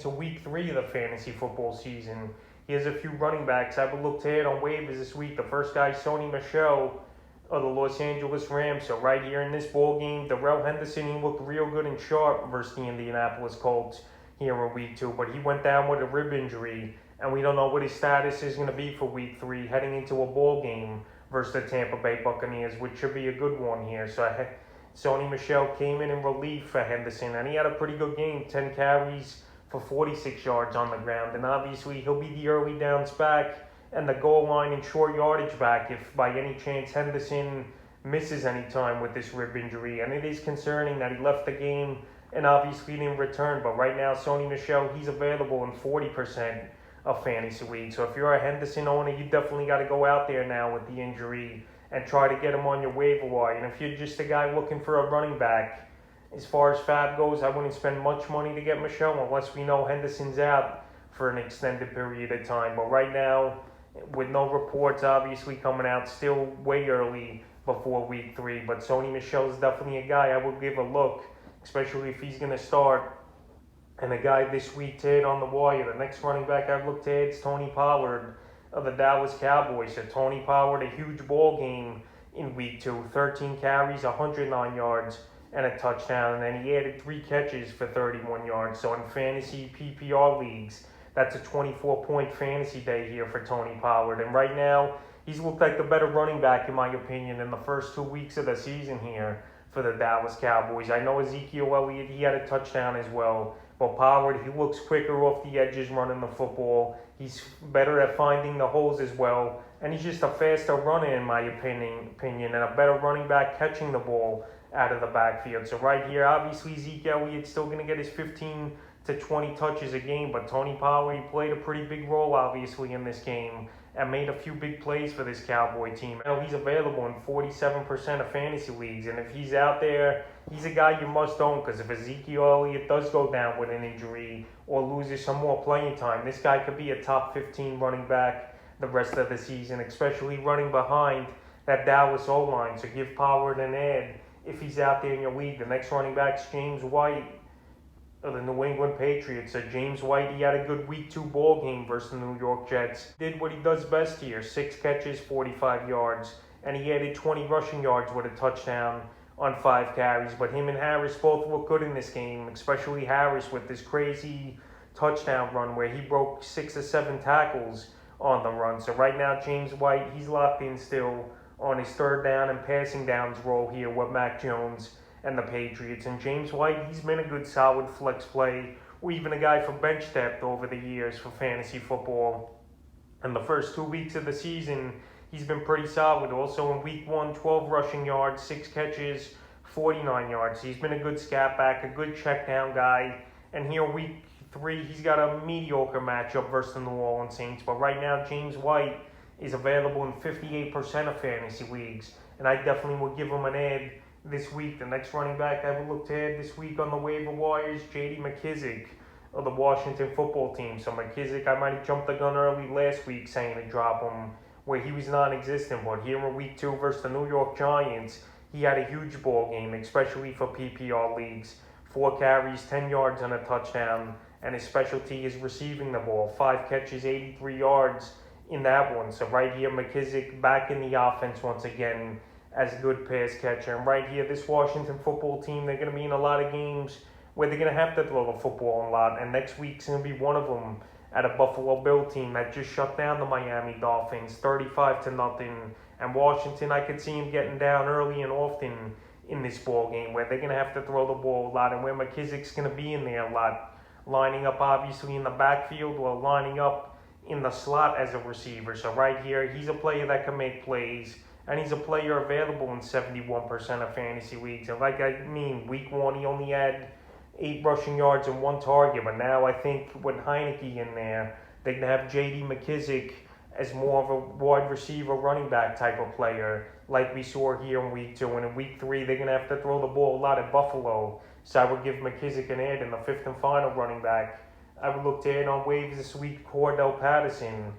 To week 3 of the fantasy football season. He has a few running backs I would look to hit on waivers this week. The first guy, Sony Michel of the Los Angeles Rams. So right here in this ball game, Darrell Henderson, he looked real good and sharp versus the Indianapolis Colts here in week 2. But he went down with a rib injury, and we don't know what his status is going to be for week 3 heading into a ball game versus the Tampa Bay Buccaneers, which should be a good one here. So Sony Michel came in relief for Henderson, and he had a pretty good game, 10 carries for 46 yards on the ground. And obviously, he'll be the early downs back and the goal line and short yardage back if by any chance Henderson misses any time with this rib injury. And it is concerning that he left the game and obviously didn't return. But right now, Sony Michel, he's available in 40% of fantasy leagues. So if you're a Henderson owner, you definitely got to go out there now with the injury and try to get him on your waiver wire. And if you're just a guy looking for a running back, as far as fab goes, I wouldn't spend much money to get Michel unless we know Henderson's out for an extended period of time. But right now, with no reports obviously coming out, still way early before week 3. But Sony Michel is definitely a guy I would give a look, especially if he's going to start. And a guy this week to hit on the wire. The next running back I'd look to hit is Tony Pollard of the Dallas Cowboys. So Tony Pollard, a huge ball game in week 2. 13 carries, 109 yards. And a touchdown, and then he added 3 catches for 31 yards. So in fantasy PPR leagues, that's a 24-point fantasy day here for Tony Pollard. And right now, he's looked like the better running back, in my opinion, in the first 2 weeks of the season here for the Dallas Cowboys. I know Ezekiel Elliott, he had a touchdown as well. But Pollard, he looks quicker off the edges running the football. He's better at finding the holes as well. And he's just a faster runner, in my opinion, and a better running back catching the ball out of the backfield. So right here, obviously Zeke Elliott's still going to get his 15 to 20 touches a game, but Tony Pollard, he played a pretty big role obviously in this game and made a few big plays for this Cowboy team. Now he's available in 47% of fantasy leagues, and if he's out there, he's a guy you must own, because if Ezekiel Elliott does go down with an injury or loses some more playing time, this guy could be a top 15 running back the rest of the season, especially running behind that Dallas O-line. So give Pollard an ad if he's out there in your league. The next running back's James White of the New England Patriots. So James White, he had a good week 2 ball game versus the New York Jets. Did what he does best here, 6 catches, 45 yards, and he added 20 rushing yards with a touchdown on 5 carries. But him and Harris both look good in this game, especially Harris with this crazy touchdown run where he broke 6 or 7 tackles on the run. So right now, James White, he's locked in still on his third down and passing downs role here with Mac Jones and the Patriots. And James White, he's been a good solid flex play, or even a guy for bench depth over the years for fantasy football. And the first 2 weeks of the season, he's been pretty solid. Also in week 1, 12 rushing yards, 6 catches, 49 yards. He's been a good scat back, a good check down guy. And here week 3, he's got a mediocre matchup versus the New Orleans Saints. But right now, James White is available in 58% of fantasy leagues, and I definitely would give him an ad this week. The next running back I would look to add this week on the waiver wire is J.D. McKissic of the Washington football team. So McKissic, I might have jumped the gun early last week saying to drop him where he was non-existent, but here in week 2 versus the New York Giants, he had a huge ball game, especially for PPR leagues. 4 carries, 10 yards and a touchdown, and his specialty is receiving the ball. 5 catches, 83 yards in that one. So right here, McKissic back in the offense once again as a good pass catcher. And right here, this Washington football team, they're going to be in a lot of games where they're going to have to throw the football a lot. And next week's going to be one of them at a Buffalo Bill team that just shut down the Miami Dolphins 35-0. And Washington, I could see him getting down early and often in this ball game where they're going to have to throw the ball a lot, and where McKissic's going to be in there a lot, lining up obviously in the backfield or lining up in the slot as a receiver. So right here, he's a player that can make plays, and he's a player available in 71% of fantasy leagues. And week 1, he only had 8 rushing yards and 1 target, but now I think with Heineke in there, they're going to have J.D. McKissic as more of a wide receiver running back type of player like we saw here in week 2. And in week 3, they're going to have to throw the ball a lot at Buffalo. So I would give McKissic an ad in the 5th and final running back. I would look to add on waivers this week Cordarrelle Patterson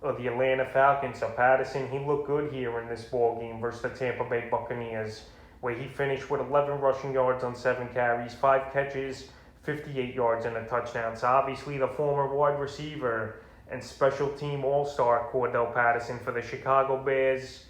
of the Atlanta Falcons. So Patterson, he looked good here in this ball game versus the Tampa Bay Buccaneers, where he finished with 11 rushing yards on 7 carries, 5 catches 58 yards and a touchdown. So obviously the former wide receiver and special team all-star Cordarrelle Patterson for the Chicago Bears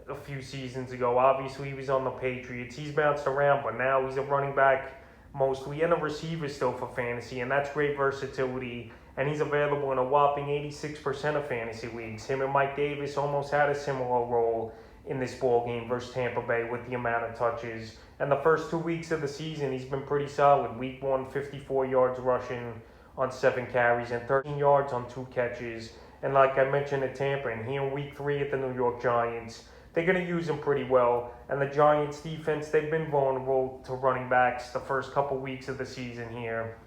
a few seasons ago. Obviously he was on the Patriots. He's bounced around, but now he's a running back mostly and a receiver still for fantasy, and that's great versatility. And he's available in a whopping 86% of fantasy leagues. Him and Mike Davis almost had a similar role in this ball game versus Tampa Bay with the amount of touches. And the first 2 weeks of the season, he's been pretty solid. Week 1, 54 yards rushing on 7 carries and 13 yards on 2 catches. And like I mentioned at Tampa, and here in Week 3 at the New York Giants, they're going to use him pretty well. And the Giants defense, they've been vulnerable to running backs the first couple weeks of the season here.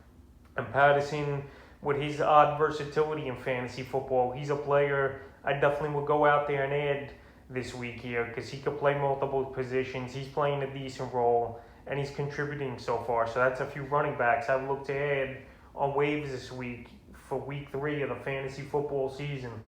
And Patterson, with his odd versatility in fantasy football, he's a player I definitely would go out there and add this week here because he could play multiple positions. He's playing a decent role and he's contributing so far. So that's a few running backs I would look to add on waivers this week for Week 3 of the fantasy football season.